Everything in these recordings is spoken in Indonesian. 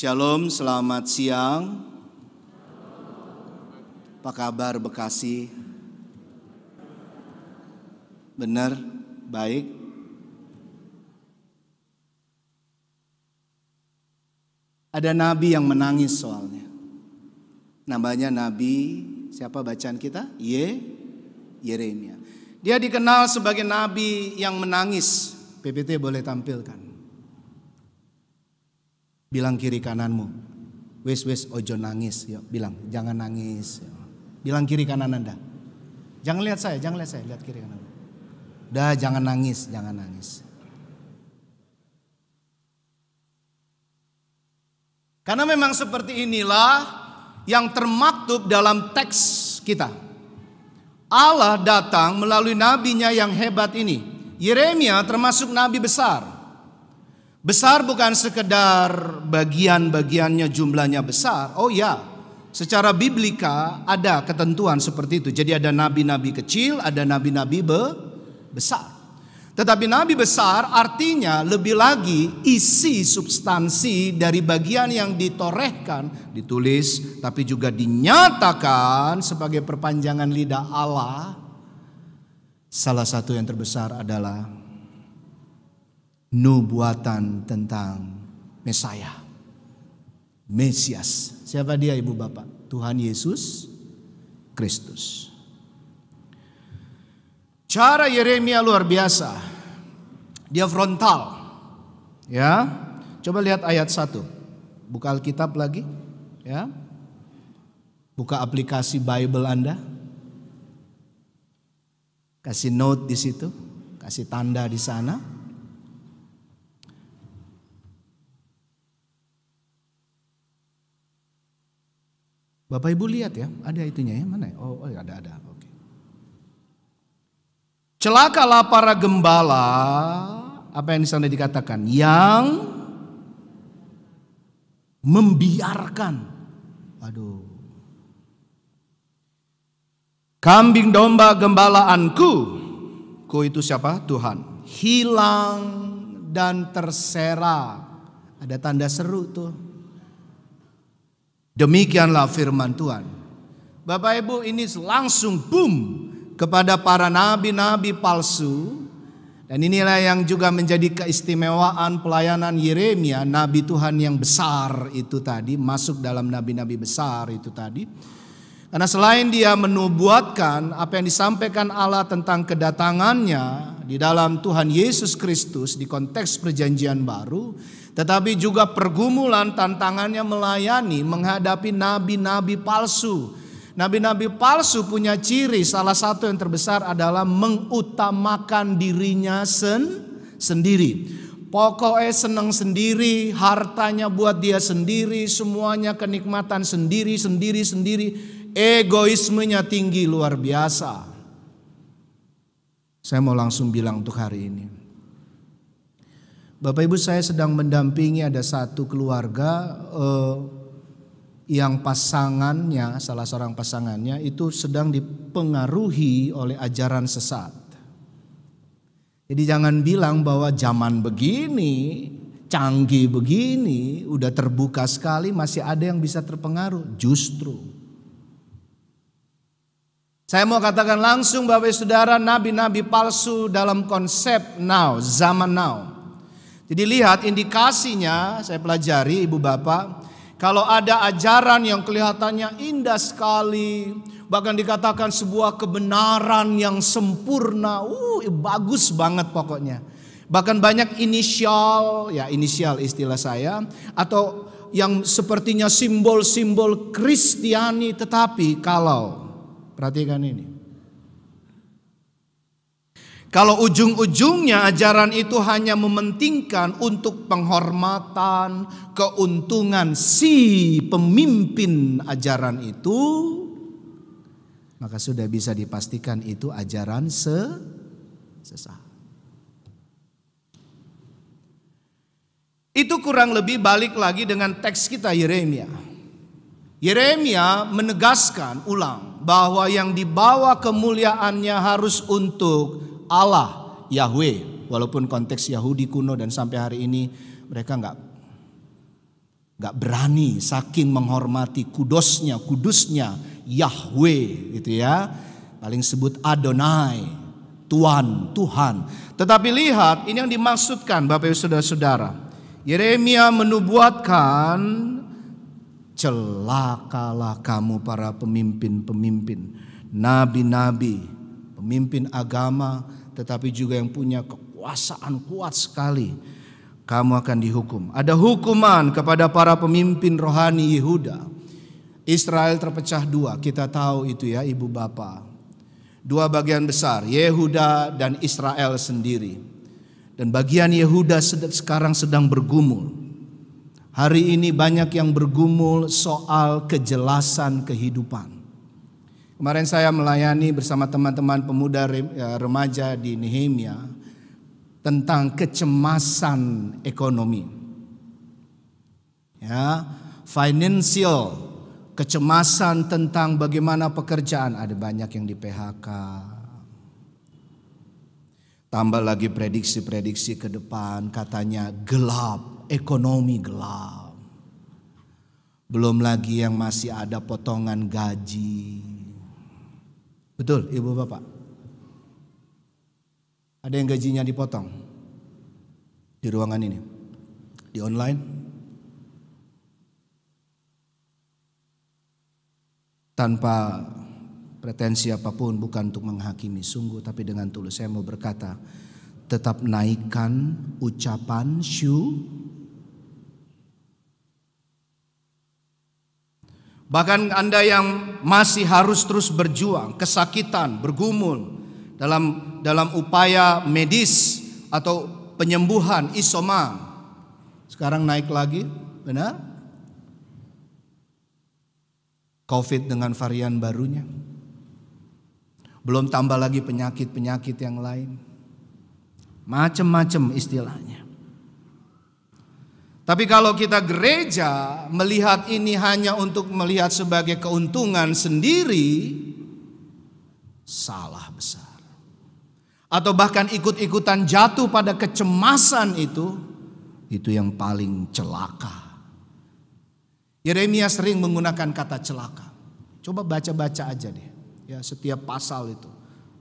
Shalom, selamat siang. Apa kabar Bekasi? Benar, baik. Ada nabi yang menangis soalnya. Namanya Nabi, siapa bacaan kita? Yeremia. Dia dikenal sebagai nabi yang menangis. PPT boleh tampilkan. Bilang kiri kananmu, wes ojo nangis, yuk bilang jangan nangis. Bilang kiri kanan Anda, jangan lihat saya, lihat kiri kanan. Udah jangan nangis. Karena memang seperti inilah yang termaktub dalam teks kita. Allah datang melalui nabinya yang hebat ini. Yeremia termasuk nabi besar. Besar bukan sekedar bagian-bagiannya jumlahnya besar. Oh ya, secara biblika ada ketentuan seperti itu. Jadi ada nabi-nabi kecil, ada nabi-nabi besar. Tetapi nabi besar artinya lebih lagi isi substansi dari bagian yang ditorehkan, ditulis, tapi juga dinyatakan sebagai perpanjangan lidah Allah. Salah satu yang terbesar adalah nubuatan tentang Mesias. Siapa dia ibu bapak? Tuhan Yesus Kristus. Cara Yeremia luar biasa. Dia frontal. Ya. Coba lihat ayat 1. Buka Alkitab lagi, ya. Buka aplikasi Bible Anda. Kasih note di situ, kasih tanda di sana. Bapak Ibu lihat ya, ada itunya ya, mana ya? Oh ada. Oke. Celakalah para gembala, apa yang di sana dikatakan? Yang membiarkan. Aduh. Kambing domba gembalaanku. Ku itu siapa? Tuhan. Hilang dan terserak. Ada tanda seru tuh. Demikianlah firman Tuhan. Bapak Ibu, ini langsung boom kepada para nabi-nabi palsu. Dan inilah yang juga menjadi keistimewaan pelayanan Yeremia, nabi Tuhan yang besar itu tadi, masuk dalam nabi-nabi besar itu tadi. Karena selain dia menubuatkan apa yang disampaikan Allah tentang kedatangannya di dalam Tuhan Yesus Kristus di konteks perjanjian baru, tetapi juga pergumulan tantangannya melayani menghadapi nabi-nabi palsu. Nabi-nabi palsu punya ciri, salah satu yang terbesar adalah mengutamakan dirinya sendiri. Pokoknya senang sendiri, hartanya buat dia sendiri, semuanya kenikmatan sendiri. Egoismenya tinggi luar biasa. Saya mau langsung bilang untuk hari ini. Bapak Ibu, saya sedang mendampingi ada satu keluarga yang pasangannya, salah seorang pasangannya itu sedang dipengaruhi oleh ajaran sesat. Jadi jangan bilang bahwa zaman begini, canggih begini, udah terbuka sekali masih ada yang bisa terpengaruh. Justru. Saya mau katakan langsung Bapak Ibu Saudara, nabi-nabi palsu dalam konsep zaman now. Jadi lihat indikasinya, saya pelajari Ibu Bapak, kalau ada ajaran yang kelihatannya indah sekali, bahkan dikatakan sebuah kebenaran yang sempurna, bagus banget pokoknya. Bahkan banyak inisial istilah saya, atau yang sepertinya simbol-simbol Kristiani, tetapi kalau, perhatikan ini. Kalau ujung-ujungnya ajaran itu hanya mementingkan untuk penghormatan, keuntungan si pemimpin ajaran itu, maka sudah bisa dipastikan itu ajaran sesat. Itu kurang lebih balik lagi dengan teks kita Yeremia. Yeremia menegaskan ulang bahwa yang dibawa kemuliaannya harus untuk Allah, Yahweh. Walaupun konteks Yahudi kuno dan sampai hari ini mereka enggak Gak berani saking menghormati kudusnya Yahweh gitu ya. Paling sebut Adonai, Tuhan. Tetapi lihat ini yang dimaksudkan Bapak Ibu Saudara-saudara. Yeremia menubuatkan, celakalah kamu para pemimpin, nabi-nabi, pemimpin agama, tetapi juga yang punya kekuasaan kuat sekali. Kamu akan dihukum. Ada hukuman kepada para pemimpin rohani Yehuda. Israel terpecah dua, kita tahu itu ya ibu bapak. Dua bagian besar, Yehuda dan Israel sendiri. Dan bagian Yehuda sekarang sedang bergumul. Hari ini banyak yang bergumul soal kejelasan kehidupan. Kemarin saya melayani bersama teman-teman pemuda remaja di Nehemia tentang kecemasan ekonomi. Ya, financial, kecemasan tentang bagaimana pekerjaan, ada banyak yang di PHK. Tambah lagi prediksi-prediksi ke depan, katanya gelap, ekonomi gelap. Belum lagi yang masih ada potongan gaji. Betul, Ibu Bapak? Ada yang gajinya dipotong di ruangan ini, di online. Tanpa pretensi apapun, bukan untuk menghakimi, sungguh tapi dengan tulus saya mau berkata, tetap naikkan ucapan bahkan Anda yang masih harus terus berjuang, kesakitan, bergumul dalam upaya medis atau penyembuhan isoman, sekarang naik lagi, benar? COVID dengan varian barunya, belum tambah lagi penyakit-penyakit yang lain, macam-macam istilahnya. Tapi kalau kita gereja melihat ini hanya untuk melihat sebagai keuntungan sendiri, salah besar. Atau bahkan ikut-ikutan jatuh pada kecemasan itu yang paling celaka. Yeremia sering menggunakan kata celaka. Coba baca-baca aja deh. Ya, setiap pasal itu.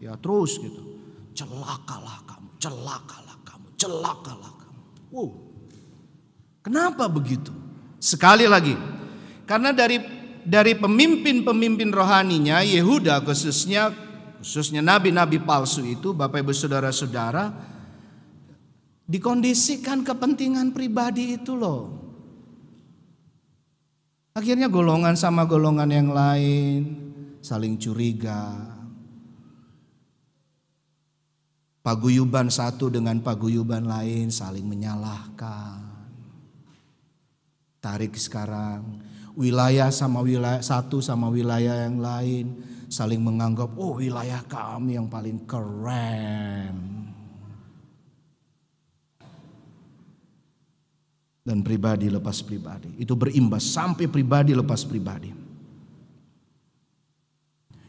Ya, terus gitu. Celakalah kamu, celakalah kamu, celakalah kamu. Wow. Kenapa begitu? Sekali lagi, karena dari pemimpin-pemimpin rohaninya Yehuda khususnya nabi-nabi palsu itu, Bapak Ibu Saudara-saudara, dikondisikan kepentingan pribadi itu loh. Akhirnya golongan sama golongan yang lain saling curiga. Paguyuban satu dengan paguyuban lain saling menyalahkan. Tarik sekarang, wilayah sama wilayah satu sama wilayah yang lain saling menganggap, oh wilayah kami yang paling keren. Dan pribadi lepas pribadi, itu berimbas sampai pribadi lepas pribadi.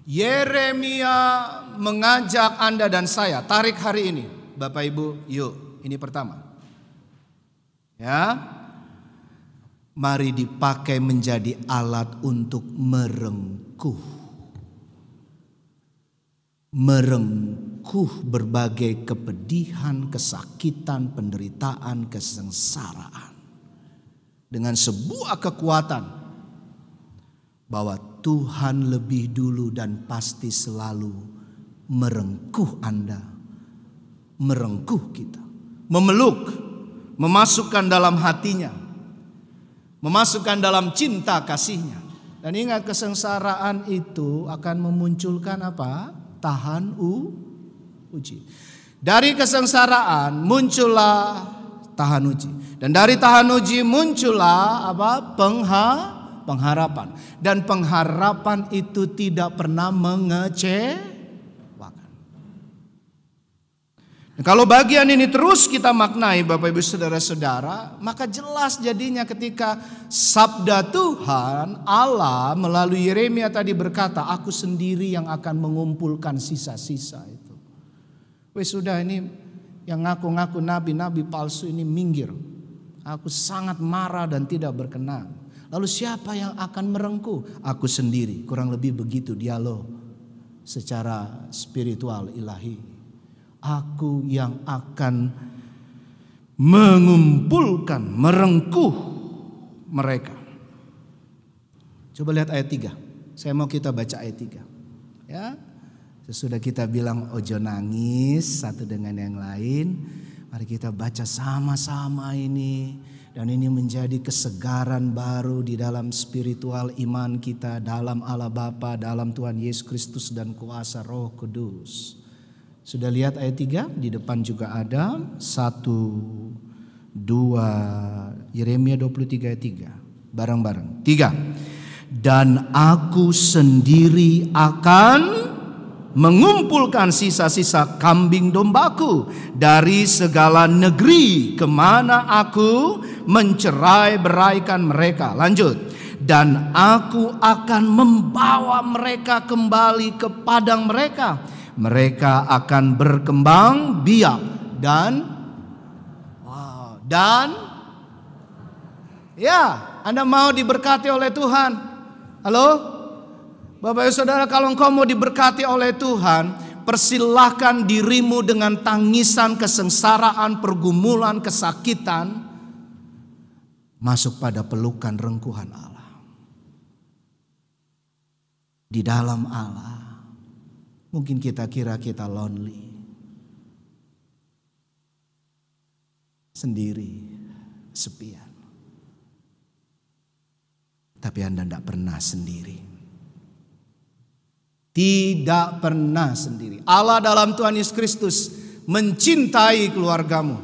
Yeremia mengajak Anda dan saya, tarik hari ini, Bapak Ibu, yuk, ini pertama. Ya, mari dipakai menjadi alat untuk merengkuh berbagai kepedihan, kesakitan, penderitaan, kesengsaraan. Dengan sebuah kekuatan bahwa Tuhan lebih dulu dan pasti selalu merengkuh Anda, merengkuh kita, memeluk, memasukkan dalam hatinya, memasukkan dalam cinta kasihnya. Dan ingat, kesengsaraan itu akan memunculkan apa? Tahan uji. Dari kesengsaraan muncullah tahan uji. Dan dari tahan uji muncullah apa? Pengharapan. Dan pengharapan itu tidak pernah mengecewakan. Nah, kalau bagian ini terus kita maknai Bapak Ibu Saudara-saudara, maka jelas jadinya ketika sabda Tuhan Allah melalui Yeremia tadi berkata, aku sendiri yang akan mengumpulkan sisa-sisa itu. Wes sudah, ini yang ngaku-ngaku nabi-nabi palsu ini minggir. Aku sangat marah dan tidak berkenan. Lalu siapa yang akan merengkuh? Aku sendiri. Kurang lebih begitu dialog secara spiritual ilahi. Aku yang akan mengumpulkan, merengkuh mereka. Coba lihat ayat 3. Saya mau kita baca ayat 3. Ya. Sesudah kita bilang ojo nangis satu dengan yang lain, mari kita baca sama-sama ini. Dan ini menjadi kesegaran baru di dalam spiritual iman kita, dalam Allah Bapa, dalam Tuhan Yesus Kristus dan kuasa Roh Kudus. Sudah lihat ayat 3? Di depan juga ada 1, 2, Yeremia 23 ayat 3. Bareng-bareng. 3. Dan aku sendiri akan mengumpulkan sisa-sisa kambing dombaku dari segala negeri kemana aku mencerai-beraikan mereka. Lanjut. Dan aku akan membawa mereka kembali ke padang mereka. Mereka akan berkembang biak dan ya, Anda mau diberkati oleh Tuhan? Halo? Bapak Ibu Saudara, kalau engkau mau diberkati oleh Tuhan, persilahkan dirimu dengan tangisan, kesengsaraan, pergumulan, kesakitan masuk pada pelukan rengkuhan Allah. Di dalam Allah, mungkin kita kira kita lonely, sendiri, sepian. Tapi Anda tidak pernah sendiri. Tidak pernah sendiri. Allah dalam Tuhan Yesus Kristus mencintai keluargamu.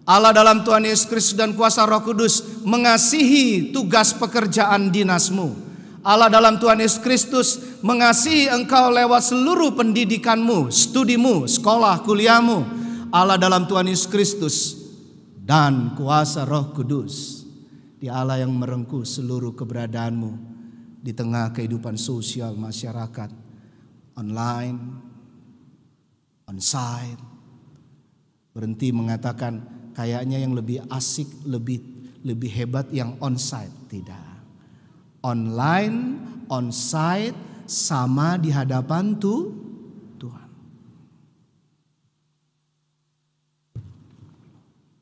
Allah dalam Tuhan Yesus Kristus dan kuasa Roh Kudus mengasihi tugas pekerjaan dinasmu. Allah dalam Tuhan Yesus Kristus mengasihi engkau lewat seluruh pendidikanmu, studimu, sekolah, kuliahmu. Allah dalam Tuhan Yesus Kristus dan kuasa Roh Kudus. Dia Allah yang merengkuh seluruh keberadaanmu di tengah kehidupan sosial masyarakat. Online, onsite. Berhenti mengatakan kayaknya yang lebih asik, lebih hebat yang onsite. Tidak. Online, onsite sama di hadapan Tuhan.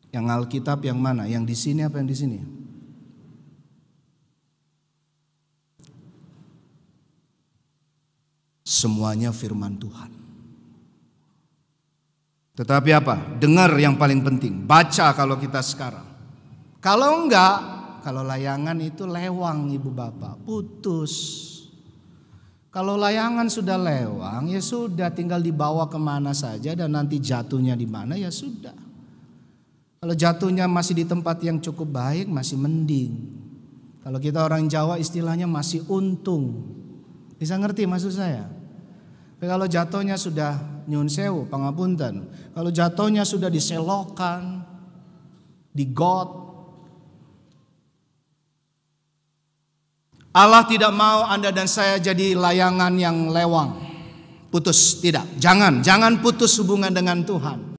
Yang Alkitab yang mana? Yang di sini apa yang di sini? Semuanya firman Tuhan. Tetapi apa? Dengar yang paling penting. Baca kalau kita sekarang. Kalau enggak, kalau layangan itu lewang ibu bapak, putus. Kalau layangan sudah lewang, ya sudah tinggal dibawa kemana saja dan nanti jatuhnya di mana ya sudah. Kalau jatuhnya masih di tempat yang cukup baik masih mending. Kalau kita orang Jawa istilahnya masih untung. Bisa ngerti maksud saya? Tapi kalau jatuhnya sudah nyun sewu, pangapunten. Kalau jatuhnya sudah diselokan, digot. Allah tidak mau Anda dan saya jadi layangan yang lewang. Putus, tidak. Jangan putus hubungan dengan Tuhan.